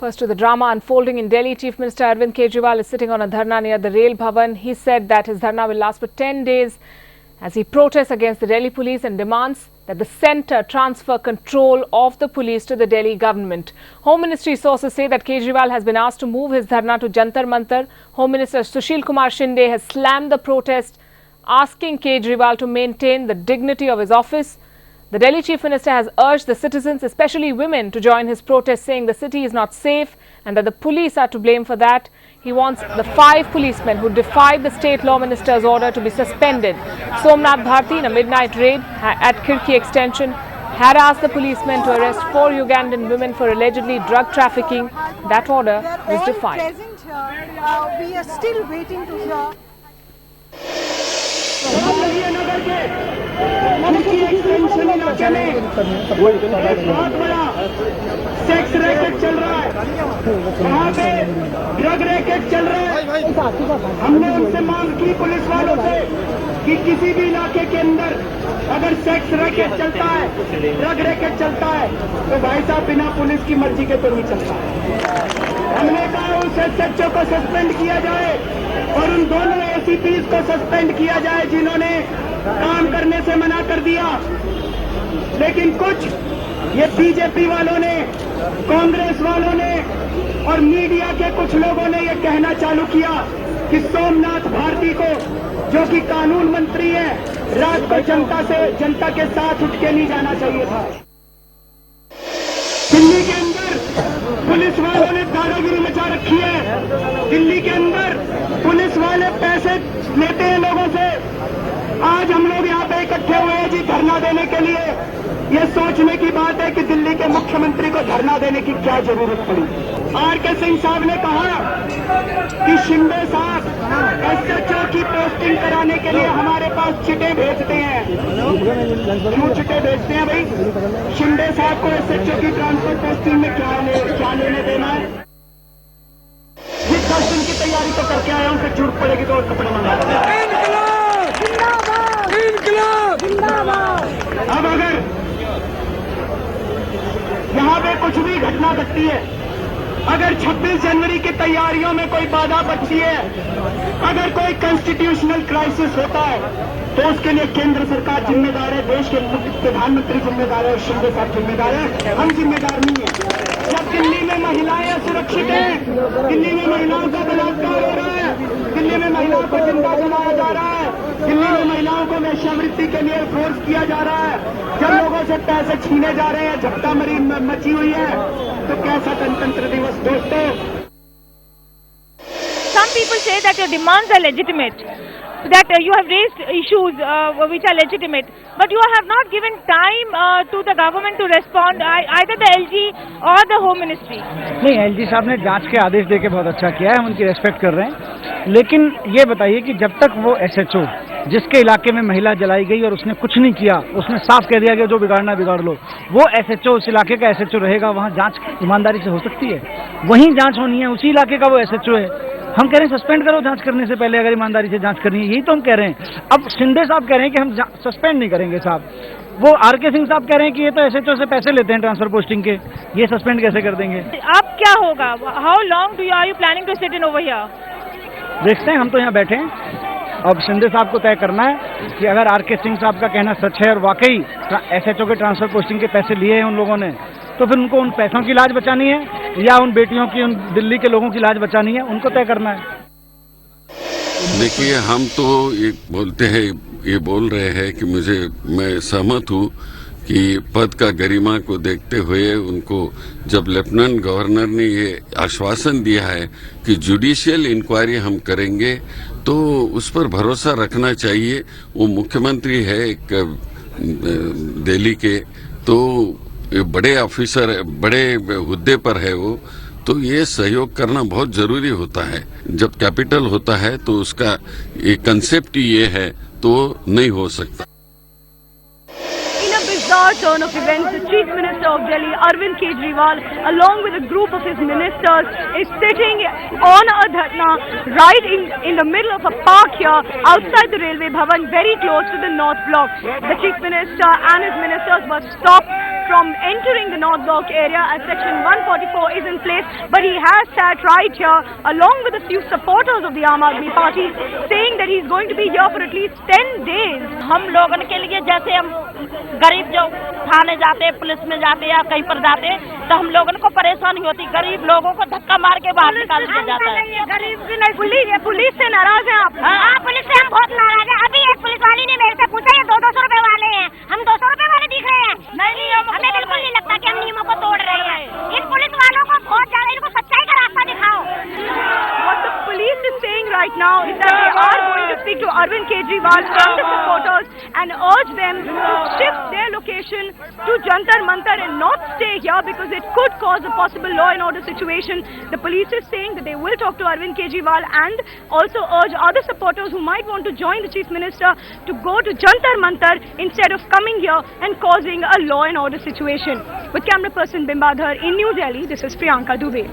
First to the drama unfolding in Delhi, Chief Minister Arvind Kejriwal is sitting on a dharna near the Rail Bhavan. He said that his dharna will last for 10 days as he protests against the Delhi police and demands that the centre transfer control of the police to the Delhi government. Home Ministry sources say that Kejriwal has been asked to move his dharna to Jantar Mantar. Home Minister Sushil Kumar Shinde has slammed the protest, asking Kejriwal to maintain the dignity of his office. The Delhi Chief Minister has urged the citizens, especially women, to join his protest, saying the city is not safe and that the police are to blame for that. He wants the 5 policemen who defied the state law minister's order to be suspended. Somnath Bharti, in a midnight raid at Khirki Extension, harassed the policemen to arrest 4 Ugandan women for allegedly drug trafficking. That order was defied. We are still waiting to hear. Sex racket चल रहा है, वहाँ पे drug racket चल रहा है। हमने उनसे मांग की पुलिस वालों से कि किसी भी इलाके के अंदर अगर सेक्स रैकेट चलता है, ड्रग रैकेट चलता है, तो भाई साहब बिना पुलिस की मर्जी के तो नहीं चलता है। हमने कहा उस एसएचओ को सस्पेंड किया जाए और उन दोनों एसीपीज को सस्पेंड किया जाए जिन्होंने काम करने से मना कर दिया। लेकिन कुछ ये बीजेपी वालों ने, कांग्रेस वालों ने और मीडिया के कुछ लोगों ने ये कहना चालू किया कि सोमनाथ भारती को, जो कि कानून मंत्री है, रात को जनता के साथ उठ के नहीं जाना चाहिए था। दिल्ली के अंदर पुलिस वालों ने दादागिरी मचा रखी है। दिल्ली के अंदर पुलिस वाले पैसे लेते हैं लोगों से। आज हम लोग यहाँ पे इकट्ठे हुए हैं जी धरना देने के लिए। ये सोचने की बात है कि दिल्ली के मुख्यमंत्री को धरना देने की क्या जरूरत पड़ी। आरके सिंह साहब ने कहा कि शिंदे साहब एसएचओ की पोस्टिंग कराने के लिए हमारे पास चिटे भेजते हैं। क्यों चिटे भेजते हैं भाई? शिंदे साहब को एसएचओ की ट्रांसफर पोस्टिंग में क्या लेने देना है? ये 10 दिन की तैयारी तो करके आया हूं, फिर जरूरत पड़ेगी तो और कपड़े मंगा लेंगे। अब अगर यहाँ पे कुछ भी घटना घटती है, अगर 26 जनवरी की तैयारियों में कोई बाधा बनती है, अगर कोई कॉन्स्टिट्यूशनल क्राइसिस होता है, तो उसके लिए केंद्र सरकार जिम्मेदार है, देश के प्रधानमंत्री जिम्मेदार है और शिंदे साहब जिम्मेदार है। हम जिम्मेदार नहीं है। जब दिल्ली में महिलाएं असुरक्षित हैं, दिल्ली में महिलाओं का बलात्कार हो रहा है, दिल्ली में महिलाओं को जिंदा जलाया जा रहा है, दिल्ली में महिलाओं को वेश्यावृत्ति के लिए फोर्स किया जा रहा है, जब लोगों से पैसे छीने जा रहे हैं, झपटा मरी मची हुई है, तो कैसा गणतंत्र दिवस दोस्तों? Some people say that your demands are legitimate, that you have raised issues which are legitimate, but you have not given time to the government to respond, either the LG or the Home Ministry. नहीं, LG साहब ने जांच के आदेश देके बहुत अच्छा किया है, हम उनकी रेस्पेक्ट कर रहे हैं। लेकिन ये बताइए कि जब तक वो एसएचओ जिसके इलाके में महिला जलाई गई और उसने कुछ नहीं किया, उसने साफ कह दिया कि जो बिगाड़ना बिगाड़ लो, वो एसएचओ उस इलाके का एसएचओ रहेगा, वहाँ जांच ईमानदारी से हो सकती है? वहीं जांच होनी है, उसी इलाके का वो एसएचओ है। हम कह रहे हैं सस्पेंड करो जांच करने से पहले, अगर ईमानदारी से जांच करनी है, यही तो हम कह रहे हैं। अब शिंदे साहब कह रहे हैं कि हम सस्पेंड नहीं करेंगे साहब, वो आरके सिंह साहब कह रहे हैं कि ये तो एसएचओ से पैसे लेते हैं ट्रांसफर पोस्टिंग के, ये सस्पेंड कैसे कर देंगे? अब क्या होगा? How long are you planning to sit in over here? देखते हैं, हम तो यहाँ बैठे हैं। अब शिंदे साहब को तय करना है कि अगर आरके सिंह साहब का कहना सच है और वाकई एसएचओ के ट्रांसफर पोस्टिंग के पैसे लिए हैं उन लोगों ने, तो फिर उनको उन पैसों की लाज बचानी है या उन बेटियों की, उन दिल्ली के लोगों की लाज बचानी है, उनको तय करना है। देखिए, हम तो ये बोलते हैं, ये बोल रहे हैं कि मैं सहमत हूँ कि पद का गरिमा को देखते हुए उनको, जब लेफ्टिनेंट गवर्नर ने ये आश्वासन दिया है कि जुडिशियल इंक्वायरी हम करेंगे, तो उस पर भरोसा रखना चाहिए। वो मुख्यमंत्री है एक दिल्ली के, तो बड़े ऑफिसर, बड़े हुद्दे पर है वो, तो ये सहयोग करना बहुत जरूरी होता है। जब कैपिटल होता है तो उसका ये कंसेप्ट ही ये है, तो नहीं हो सकता। bizarre turn of events, the Chief Minister of Delhi, Arvind Kejriwal, along with a group of his ministers, is sitting on a dharna right in the middle of a park here outside the Railway Bhavan, very close to the North Block. The Chief Minister and his ministers were stopped from entering the North Block area as Section 144 is in place, but he has sat right here along with a few supporters of the Aam Aadmi Party, saying that he is going to be here for at least 10 days. हम लोगों के लिए जैसे हम गरीब जो थाने जाते police में जाते या कहीं पर जाते तो हम लोगों को परेशानी होती, गरीब लोगों को धक्का मार के बाहर निकाल दिया जाता है। गरीब की नहीं, पुलिस से नाराज है आप? हाँ, पुलिस से हम बहुत नाराज है। अभी एक पुलिस वाली ने मेरे से पूछा, ये 200 रुपए वाले हैं, हम 200 रुपए वाले दिख रहे हैं? नहीं, हमें बिल्कुल नहीं लगता कि हम नियमों को तोड़ रहे हैं। इन पुलिस वालों को बहुत ज्यादा, इनको सच्चाई का रास्ता दिखाओ। What the police is saying right now is that they are going to speak to Arvind Kejriwal and the supporters and urge them to shift their location to Jantar Mantar and not stay here because it could cause a possible law and order situation. The police is saying that they will talk to Arvind Kejriwal and also urge other supporters who might want to join the Chief Minister to go to Jantar Mantar instead of coming here and causing a law and order situation. With camera person Bimbadhar in New Delhi, this is Priyanka Dubey.